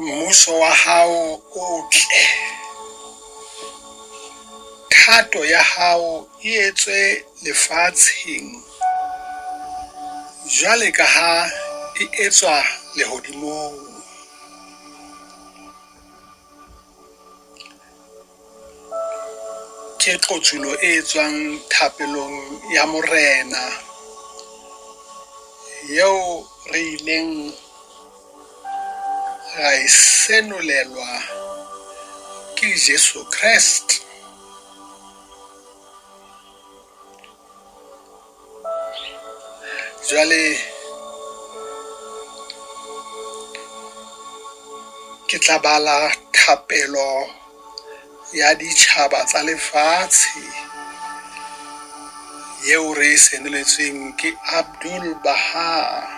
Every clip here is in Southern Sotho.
mmuso wa hao o tle, thato ya hao e etswe lefatsheng jwale ka ha e etswa lehodimong. Ke qotsulo e etswang thapelong ya morena eo re ileng ra e senolelwa ke Jesu Kreste. Jwale ke tla bala thapelo ya ditjhaba tsa lefatshe eo re e senoletsweng ke Abdul Baha.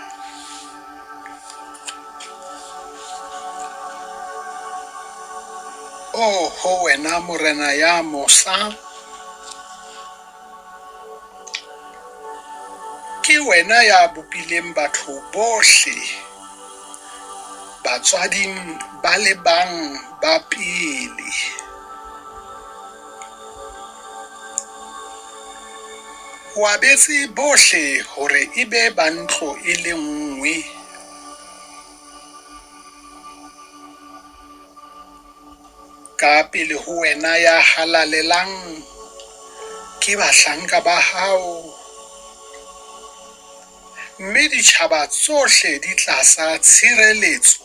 Ho wena morena ya mosa, ke wena ya bopileng batho bohle, batswading ba le bang ba pele. O abetse bohle hore ebe ba ntlo e le nngwe. Ka pele ho wena ya halalelang ke bahlanka ba hao, mme ditjhaba tsohle di tlasa tshireletso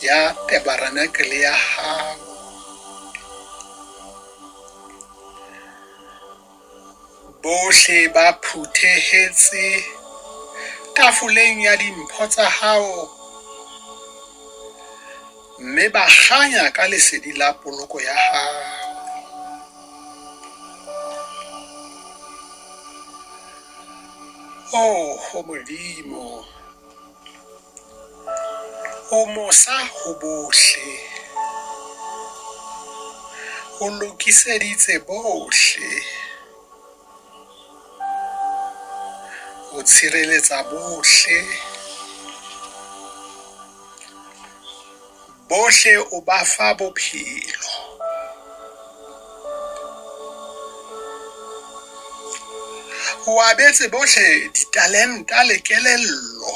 ya tabernacle ya hao. Bohle ba phuthehetse tafoleng ya dimpho tsa hao, mme ba kganya ka lesedi la poloko ya hao. Ho Modimo, o mosa ho bohle, o lokiseditse bohle, o tshireletsa bohle, bohle o ba fa bophelo. O abetse bohle ditalenta le kelello,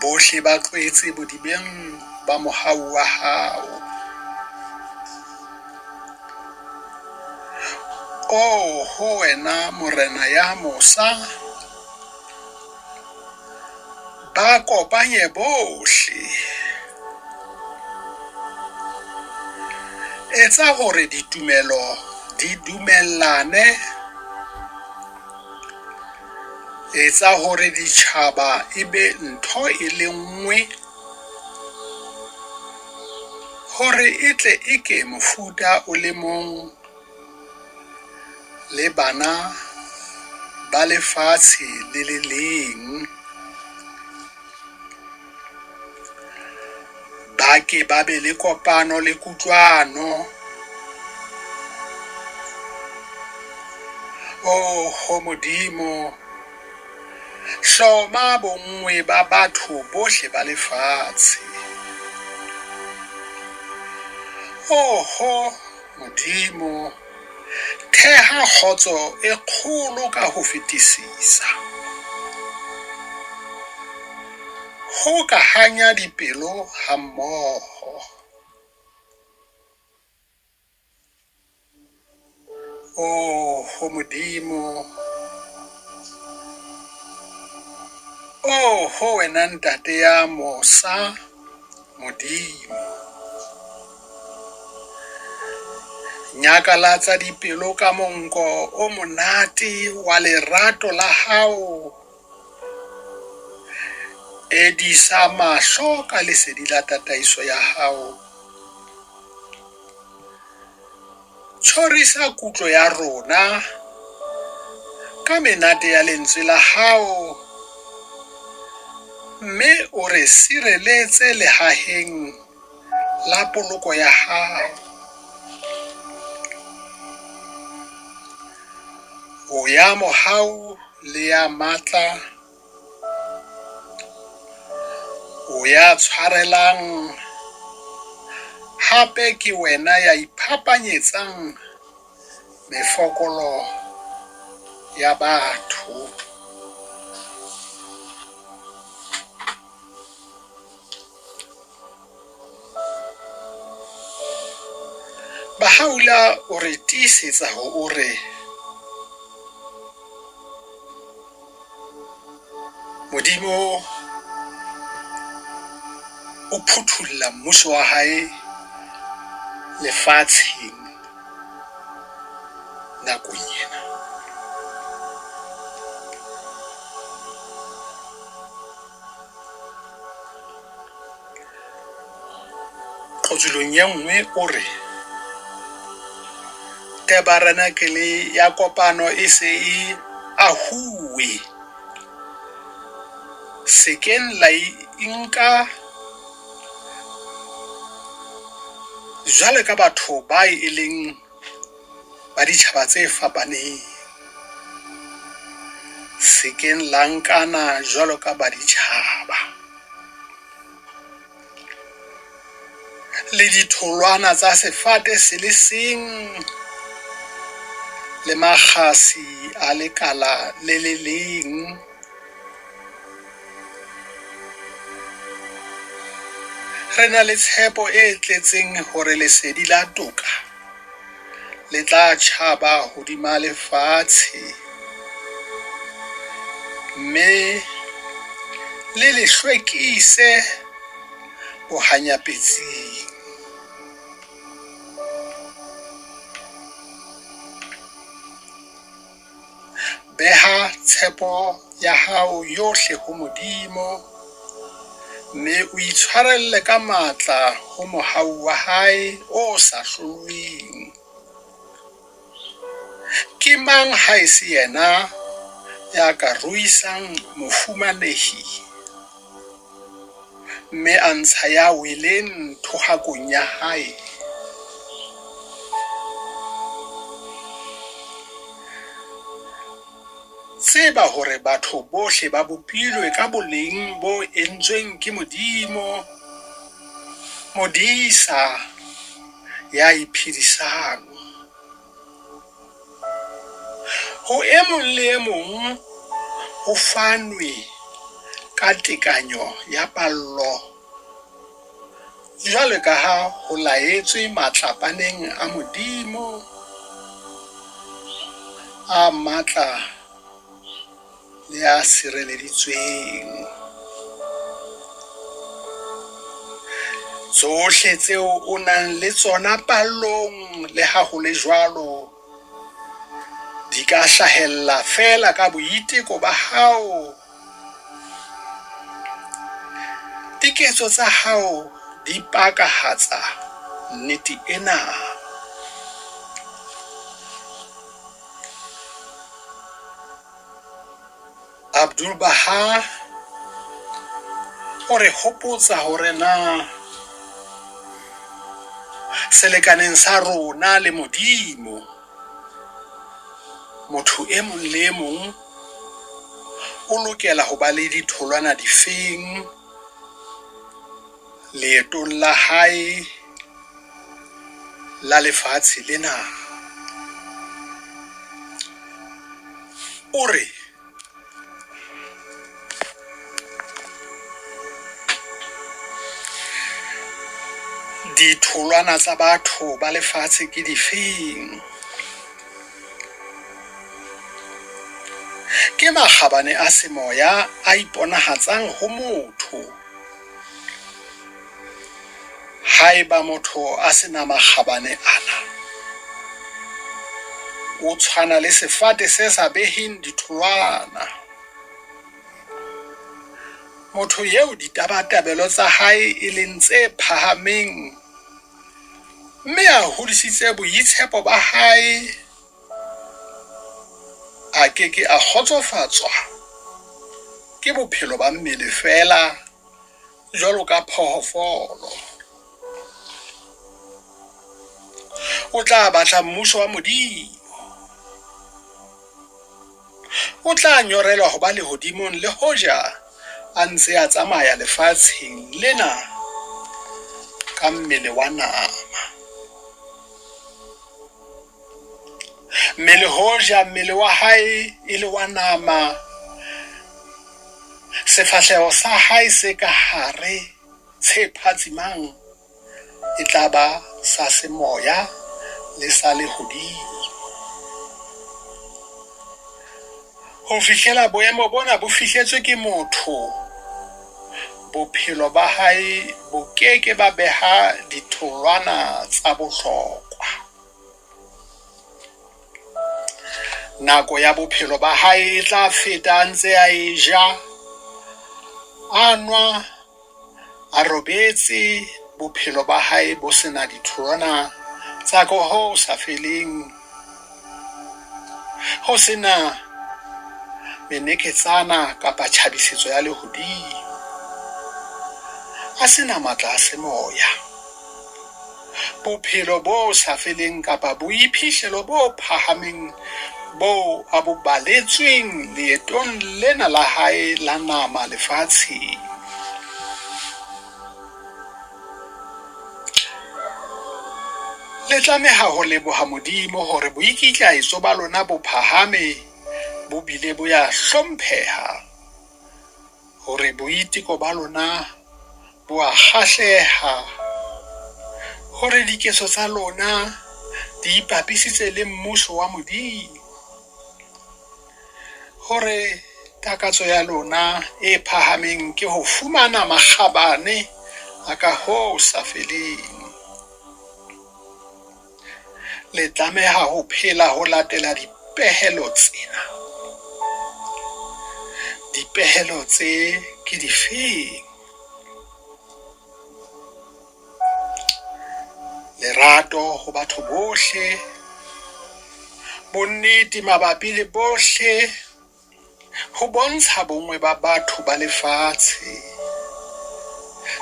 bohle ba tlwaetse bodibeng ba mohau wa hao. Ho wena morena ya mosa, ba kopanye bohle, etsa hore ditumelo di dumellane, etsa hore ditjhaba ebe ntho e le nngwe, hore e tle eke mofuta o le mong le bana ba lefatshe le le leng. Ba ke ba be le kopano le kutlwano. Ho Modimo, hloma bonngwe ba batho bohle ba lefatshe. Ho Modimo, theha kgotso e kgolo ka ho fetisisa. Hokahanya dipelo ha mmoho. Ho Modimo, ho wena ntate ya mosa, Modimo, nyakalatsa dipelo ka monko o monate wa lerato la hao, edisa mahlo ka lesedi la tataiso ya hao, tshwarisa kutlo ya rona ka menate ya lentswe la hao, mme o re sireletse lehaheng la poloko ya hao. O ya mohau le ya matla, o ya tshwarelang, hape ke wena ya iphapanyetsang mefokolo ya batho. Bahaula o re tiisetsa hore Modimo o phuthulla mmuso wa hae lefatsheng nakong ena. Qotsong ya nngwe o re tabernacle ya kopano e se e ahuwe, sekeng la inka jwale ka batho ba e leng ba ditjhaba tse fapaneng, sekeng la nkana jwalo ka ba ditjhaba, le ditholwana tsa sefate se le seng, le makgasi a lekala le le leng, re na le tshepo e tletseng hore lesedi la toka le tla tjhaba hodima lefatshe, mme le le hlwekise bohanyapetsing. Beha tshepo ya hao yohle ho Modimo, mme o itshwarelle ka matla ho mohau wa hae o sa hlolweng. Ke mang ha e se yena ya ka ruisang mofumanehi, mme a ntsha ya weleng thohakong ya hae? Tseba hore batho bohle ba bopilwe ka boleng bo entsweng ke Modimo, Modisa ya iphedisang. Ho e mong le e mong ho fanwe ka tekanyo ya pallo, jwalo ka ha ho laetswe matlapaneng a Modimo a matla le a sireleditsweng. Tsohle tseo o nang le tsona pallong, le ha ho le jwalo, di ka hlahella fela ka boiteko ba hao. Diketso tsa hao di pakahatsa nnete ena. Abdul Baha o re hopotsa hore na selekaneng sa rona le Modimo, motho e mong le e mong o lokela ho ba le ditholwana difeng leetong la hae la lefatshe lena. O re ditholwana tsa batho ba lefatshe ke difeng? Ke makgabane a semoya a iponahatsang ho motho. Haeba motho a sena makgabane ana, o tshwana le sefate se sa beheng ditholwana. Motho yeo ditabatabelo tsa hae e leng tse phahameng, mme a hodisitse boitshepo ba hae, a keke a kgotsofatswa ke bophelo ba mmele fela jwalo ka phoofolo. O tla batla mmuso wa Modimo, o tla nyorelwa ho ba lehodimong le hoja a ntse a tsamaya lefatsheng lena ka mmele wa nama. Mmele hoja mmele wa hae e le wa nama, sefahleho sa hae se ka hare se phatsimang e tla ba sa semoya le sa lehodimo. Ho fihlela boemo bona bo fihletswe ke motho, bophelo ba hae bo keke ba beha ditholwana tsa bohlokwa. Nako ya bophelo ba hae e tla feta ntse a e ja, a nwa, a robetse, bophelo ba hae bo sena ditholwana tsa ho sa feleng, ho sena meneketsana kapa tjhabisetso ya lehodimo, a sena matla a semoya. Bophelo bo sa feleng kapa boiphihlelo bo phahameng bo a bo baletsweng leetong lena la hae la nama lefatsheng. Le tlameha ho leboha Modimo hore boikitlaetso ba lona bo phahame, bo bile bo ya hlompheha, hore boiteko ba lona bo a kgahleha, hore dikeso tsa lona di ipapisitse le mmuso wa Modimo, hore takatso ya lona e phahameng ke ho fumana makgabane a ka ho sa feleng. Le tlameha ho phela ho latela dipehelo tsena. Dipehelo tse ke difeng? Lerato ho batho bohle, bonnete mabapi le bohle, ho bontsha bongwe ba batho ba lefatshe,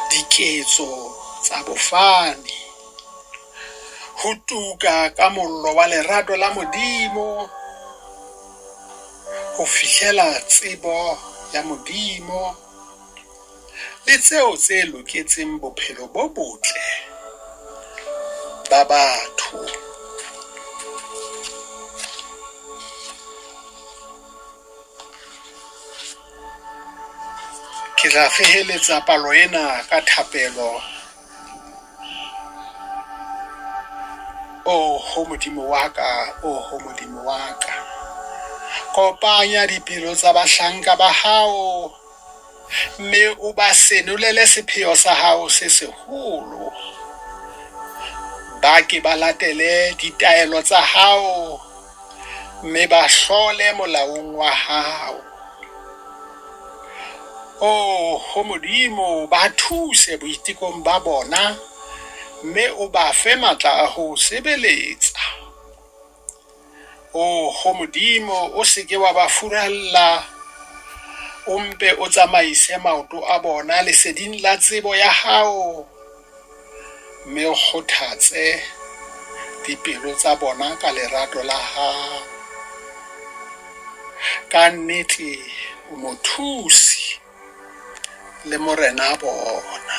diketso tsa bofani, ho tuka ka mollo wa lerato la Modimo, ho fihlela tsebo ya Modimo, le tseo tse loketseng bophelo bo botle ba batho. Ke tla feheletsa palo ena ka thapelo. Ho Modimo wa ka, ho Modimo wa ka, kopanya dipelo tsa bahlanka ba hao, mme o ba senolele sepheo sa hao se seholo. Ba ke ba latele ditaelo tsa hao, mme ba hlole molaong wa hao. Ho Modimo ba thuse boitekong ba bona, mme o ba fe matla a ho sebeletsa. Ho Modimo o seke wa ba furalla, o mpe o tsamaise maoto a bona leseding la tsebo ya hao, mme o kgothatse dipelo tsa bona ka lerato la hao. Ka nnete o mothusi le morena bona.